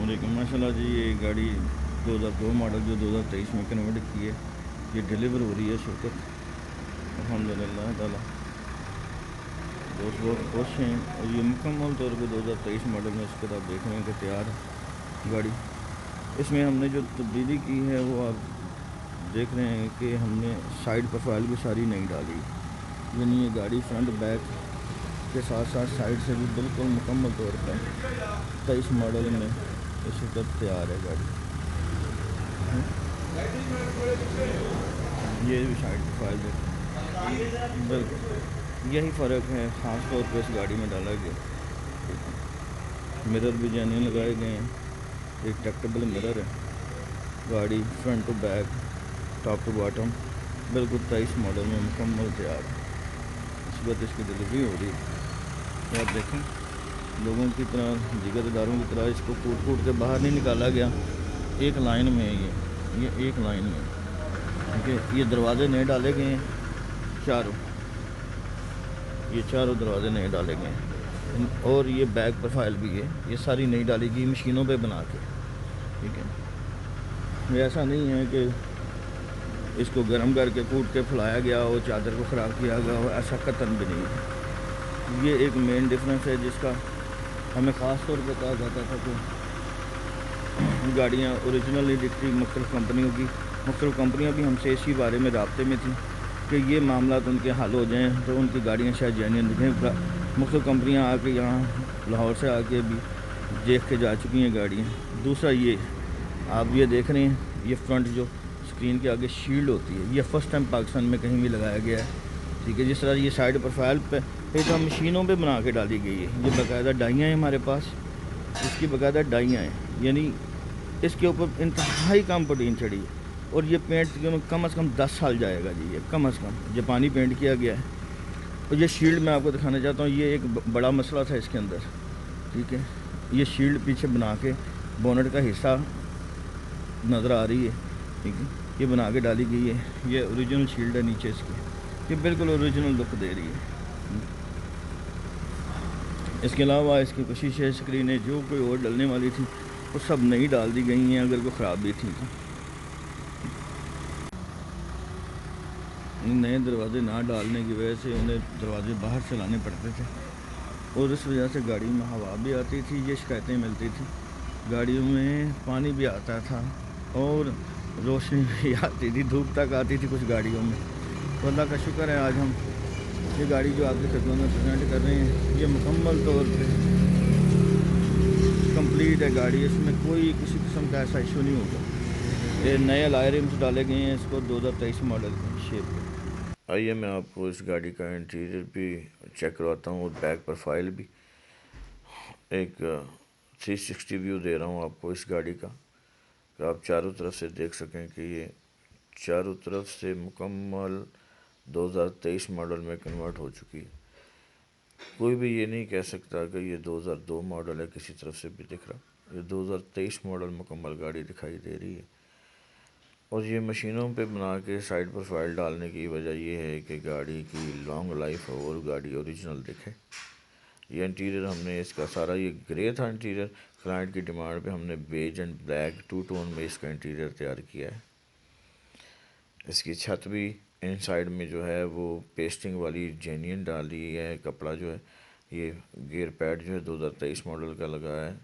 वालेकुम। माशाल्लाह जी, ये गाड़ी 2002 मॉडल जो 2023 में कन्वर्ट की है, ये डिलीवर हो रही है इस वक्त अल्हम्दुलिल्लाह ताला। दोस्त बहुत खुश हैं और ये मुकम्मल तौर पे 2023 मॉडल में इसके आप देख रहे हैं कि तैयार है गाड़ी। इसमें हमने जो तब्दीली की है वो आप देख रहे हैं कि हमने साइड प्रोफाइल भी सारी नहीं डाली, यानी ये गाड़ी फ्रंट बैक के साथ साथ साइड से भी बिल्कुल मुकम्मल तौर पर 23 मॉडल में इस वक्त तैयार है गाड़ी। ये भी साइड प्रोफाइल है, बिल्कुल यही फ़र्क है ख़ास तौर पे इस गाड़ी में डाला गया। मिरर भी जेन्युइन लगाए गए हैं, एक ट्रैक्टेबल मिरर है। गाड़ी front to back top to bottom बिल्कुल 23 मॉडल में मुकम्मल तैयार है। इस वक्त इसकी डिलीवरी हो रही है। आप देखें, लोगों की तरह जिगरदारों की तरह इसको कूट कूट के बाहर नहीं निकाला गया, एक लाइन में है ये एक लाइन में। ठीक है, ये दरवाजे नए डाले गए हैं चारों, ये चारों दरवाजे नए डाले गए हैं और ये बैक प्रोफाइल भी है, ये सारी नई डाली गई मशीनों पे बना के। ठीक है, ये ऐसा नहीं है कि इसको गर्म करके कूट के फुलाया गया और चादर को ख़राब किया गया हो, ऐसा कतन भी नहीं है। ये एक मेन डिफरेंस है जिसका हमें ख़ास तौर पर कहा जाता था कि गाड़ियाँ ओरिजिनल नहीं दिखती मुख्तलिफ़ कंपनियों की। मुख्तलिफ़ कंपनियाँ भी हमसे इसी बारे में राब्ते में थी कि ये मामला तो उनके हल हो जाएँ तो उनकी गाड़ियाँ शायद जेन्युइन दिखें। मुख्तलिफ़ कंपनियाँ आके यहाँ लाहौर से आके भी देख के जा चुकी हैं गाड़ियाँ। दूसरा ये आप ये देख रहे हैं, ये फ्रंट जो स्क्रीन के आगे शील्ड होती है, ये फ़र्स्ट टाइम पाकिस्तान में कहीं भी लगाया गया है। ठीक है, जिस तरह ये साइड प्रोफाइल पे तो मशीनों पे बना के डाली गई है। ये बाकायदा डाइयाँ हैं हमारे पास, इसकी बाकायदा डाइयाँ हैं, यानी इसके ऊपर इंतहाई कम प्रोटीन चढ़ी है और ये पेंट कम से कम 10 साल जाएगा जी, ये कम से कम जापानी पेंट किया गया है। और ये शील्ड मैं आपको दिखाना चाहता हूँ, ये एक बड़ा मसला था इसके अंदर। ठीक है, ये शील्ड पीछे बना के बोनट का हिस्सा नज़र आ रही है। ठीक है, ये बना के डाली गई है, ये ओरिजिनल शील्ड है नीचे इसकी, ये बिल्कुल ओरिजिनल लुक दे रही है। इसके अलावा इसकी कुछ शीशे स्क्रीनें जो कोई और डलने वाली थी वो सब नई डाल दी गई हैं, अगर कोई ख़राब भी थी तो। नए दरवाजे ना डालने की वजह से उन्हें दरवाजे बाहर से लाने पड़ते थे और इस वजह से गाड़ी में हवा भी आती थी, ये शिकायतें मिलती थी। गाड़ियों में पानी भी आता था और रोशनी भी आती थी, धूप तक आती थी कुछ गाड़ियों में। तो अल्लाह का शुक्र है आज हम ये गाड़ी जो आपकी खिदमत में प्रेजेंट कर रहे हैं, ये मुकम्मल तौर पे कंप्लीट है गाड़ी, इसमें कोई किसी किस्म का ऐसा इशू नहीं होगा। ये नए अलॉय रिम्स डाले गए हैं इसको 2023 मॉडल के शेप में। आइए मैं आपको इस गाड़ी का इंटीरियर भी चेक करवाता हूँ और बैक प्रोफाइल भी। एक 360 व्यू दे रहा हूँ आपको इस गाड़ी का, कि आप चारों तरफ से देख सकें कि ये चारों तरफ से मुकम्मल 2023 मॉडल में कन्वर्ट हो चुकी है। कोई भी ये नहीं कह सकता कि ये 2002 मॉडल है किसी तरफ से भी दिख रहा। ये 2023 मॉडल मुकम्मल गाड़ी दिखाई दे रही है और ये मशीनों पे बना के साइड प्रोफाइल डालने की वजह ये है कि गाड़ी की लॉन्ग लाइफ हो और गाड़ी ओरिजिनल दिखे। ये इंटीरियर हमने इसका सारा, ये ग्रे था इंटीरियर, क्लाइंट की डिमांड पे हमने beige and black two tone में इसका इंटीरियर तैयार किया है। इसकी छत भी इन साइड में जो है वो पेस्टिंग वाली जेन्युइन डाली है। कपड़ा जो है ये गियर पैड जो है 2023 मॉडल का लगा है,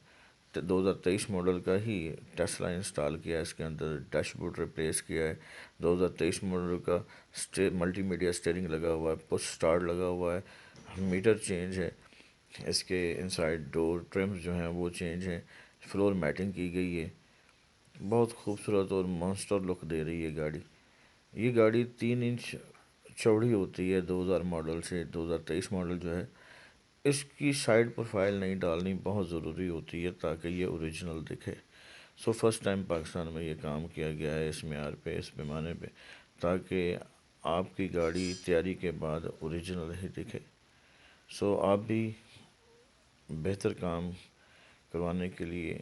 2023 मॉडल का ही टेस्ला इंस्टॉल किया है। इसके अंदर डैशबोर्ड रिप्लेस किया है। 2023 मॉडल का मल्टीमीडिया स्टीयरिंग लगा हुआ है, पुश स्टार्ट लगा हुआ है, मीटर चेंज है। इसके इनसाइड डोर ट्रिम्स जो हैं वो चेंज हैं, फ्लोर मैटिंग की गई है। बहुत खूबसूरत और मॉन्स्टर लुक दे रही है गाड़ी। ये गाड़ी 3 इंच चौड़ी होती है 2000 मॉडल से। 2023 मॉडल जो है इसकी साइड प्रोफाइल नहीं डालनी बहुत ज़रूरी होती है ताकि ये ओरिजिनल दिखे। सो फर्स्ट टाइम पाकिस्तान में ये काम किया गया है इस मेयार पे, इस पैमाने पे, ताकि आपकी गाड़ी तैयारी के बाद ओरिजिनल ही दिखे। सो आप भी बेहतर काम करवाने के लिए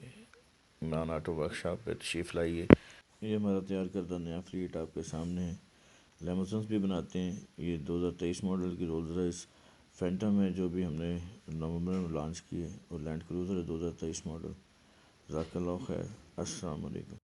इमरान ऑटो वर्कशॉप पे तशरीफ़ लाइए। ये हमारा तैयार करदा नया फ्लीट आपके सामने है। लेमसन्स भी बनाते हैं। ये 2023 मॉडल की रोल्स रॉयस फैंटम है जो भी हमने नवंबर में लॉन्च की है, और लैंड क्रूज़र है 2023 मॉडल। جزاک اللہ خیر. السلام علیکم.